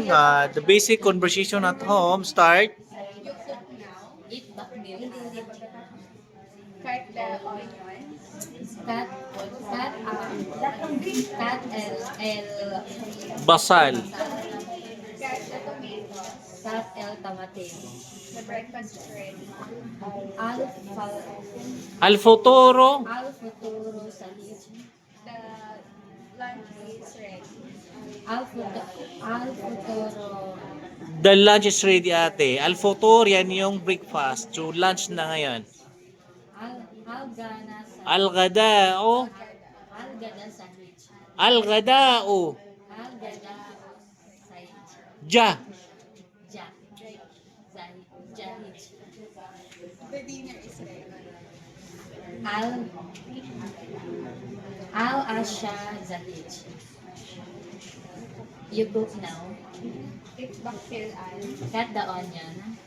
The basic conversation at home start. You cook now. Eat back meal. Hindi pa cut the onions. Cut, cut el Basal. Cut the tomatoes. cut el tomatillo. The breakfast is ready. Al Futuro. futuro sa leche. The lunch is ready. Al futuro. The lunch is ready, ate. Futuro, yan yung breakfast. So, lunch na ngayon. Gana sa Al-Ghadao. Gana sa leche. Al-Ghadao. Gana sa leche. Ja. Ja. Jahij. The dinner is ready. Al Asha Zahij. You cook now. It's bakfil al. Cut the onion.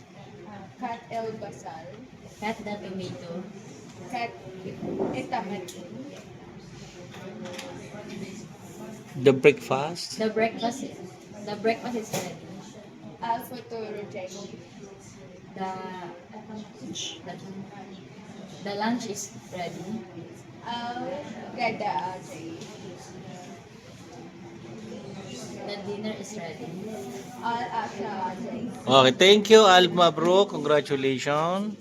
Cut el basal. Cut the tomato. Cut tomato. The breakfast. The breakfast is ready. Al futuro ready. The the lunch is ready. Al gada ready. The dinner is ready. Al asha ready. Okay, thank you, Al Mabruk. Congratulations.